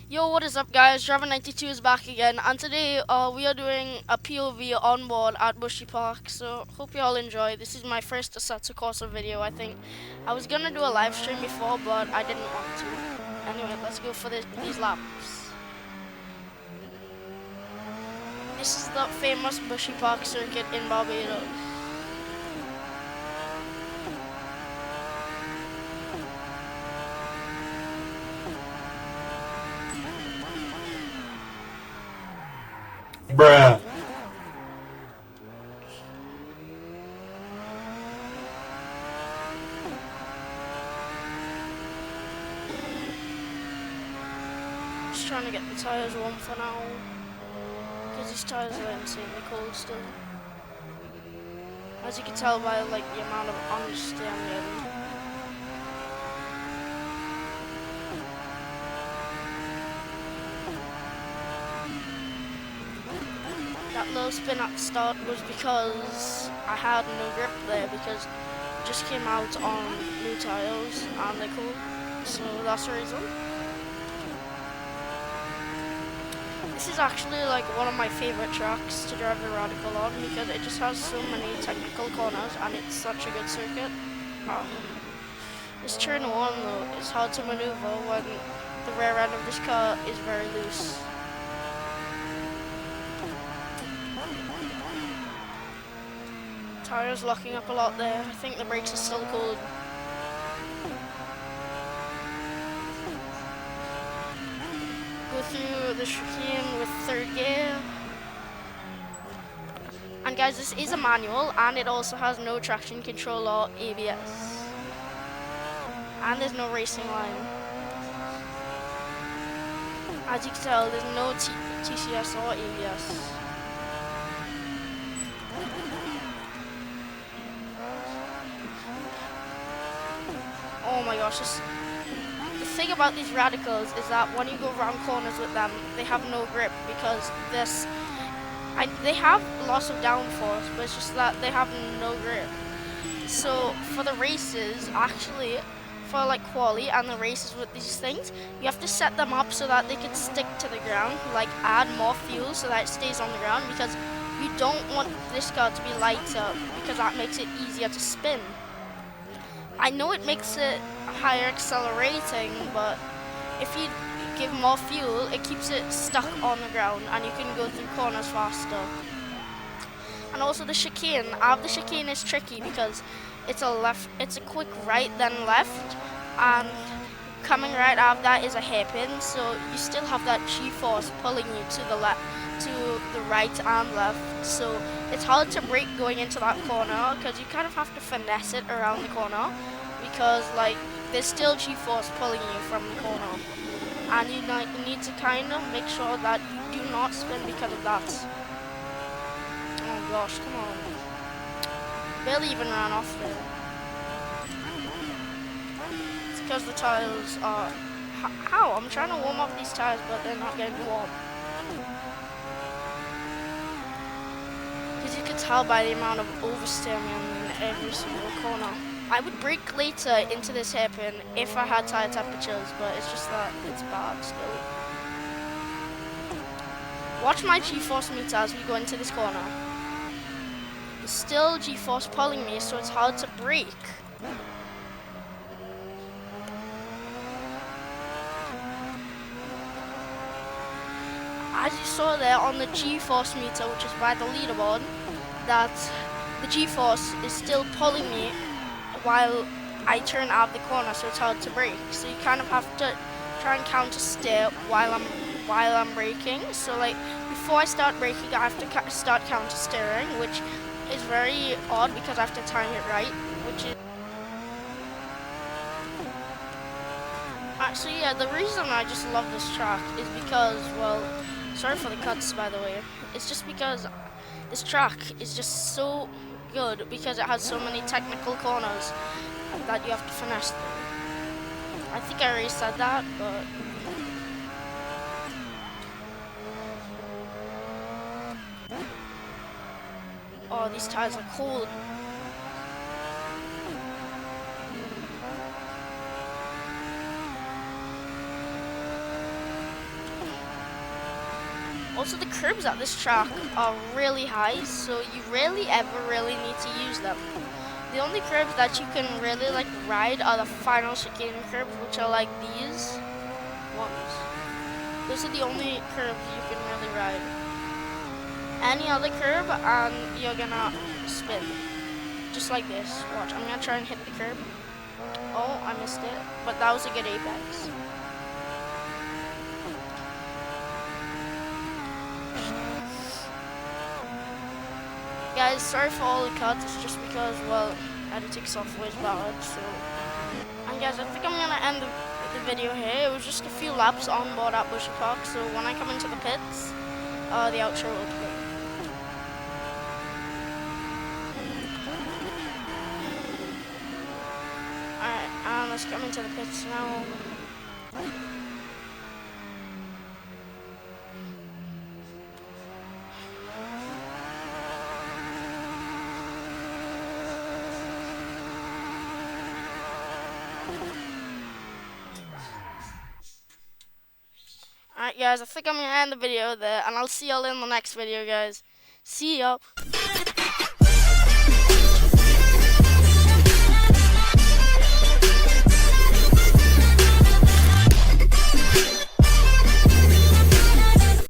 Yo, what is up guys, Driver92 is back again, and today we are doing a POV on board at Bushy Park, so hope you all enjoy. This is my first Assetto Corsa video, I think. I was gonna do a live stream before, but I didn't want to. Anyway, let's go for these laps. This is the famous Bushy Park circuit in Barbados. Bruh. Just trying to get the tires warm for now, because these tires are insanely cold still. As you can tell by like the amount of understeer I'm getting. That low spin at the start was because I had no grip there, because it just came out on new tires and they're cool, so that's the reason. This is actually like one of my favorite tracks to drive the Radical on, because it just has so many technical corners and it's such a good circuit. This turn one though is hard to maneuver when the rear end of this car is very loose. Tires locking up a lot there. I think the brakes are still cold. Go through the chicane with third gear. And guys, this is a manual and it also has no traction control or ABS. And there's no racing line. As you can tell, there's no TCS or ABS. Oh my gosh, the thing about these Radicals is that when you go around corners with them, they have no grip, because they have loss of downforce, but it's just that they have no grip. So for the races, actually, for like quali and the races with these things, you have to set them up so that they can stick to the ground, like add more fuel so that it stays on the ground, because you don't want this car to be lighter, because that makes it easier to spin. I know it makes it higher accelerating, but if you give more fuel, it keeps it stuck on the ground and you can go through corners faster. And also the chicane. The chicane is tricky because it's a quick right then left, and coming right after that is a hairpin, so you still have that G-force pulling you to the right and left, so it's hard to brake going into that corner, because you kind of have to finesse it around the corner, because like there's still G-force pulling you from the corner, and you need to kind of make sure that you do not spin because of that. Oh gosh, come on. Barely even ran off there. It's because the tires are... How? I'm trying to warm up these tires, but they're not getting warm. As you can tell by the amount of oversteering in every single corner. I would brake later into this hairpin if I had tire temperatures, but it's just that it's bad still. Watch my G-force meter as we go into this corner. There's still G-force pulling me, so it's hard to brake. As you saw there on the G-force meter, which is by the leaderboard, that the G-force is still pulling me while I turn out of the corner, so it's hard to brake. So you kind of have to try and counter steer while I'm braking. So like before I start braking, I have to start counter steering, which is very odd because I have to time it right, which is actually, yeah, the reason I just love this track is because, well, sorry for the cuts by the way, it's just because this track is just so good because it has so many technical corners that you have to finesse through. I think I already said that, but oh, these tires are cold. Also, the curbs at this track are really high, so you rarely ever really need to use them. The only curbs that you can really like ride are the final chicane curbs, which are like these ones. Those are the only curbs you can really ride. Any other curb and you're gonna spin. Just like this. Watch, I'm gonna try and hit the curb. Oh, I missed it. But that was a good apex. Guys, sorry for all the cuts. It's just because, well, editing software is bad, so... And guys, I think I'm gonna end the video here. It was just a few laps on board at Bushy Park, so when I come into the pits, the outro will play. Alright, let's come into the pits now. Alright guys, I think I'm gonna end the video there, and I'll see y'all in the next video, guys. See ya!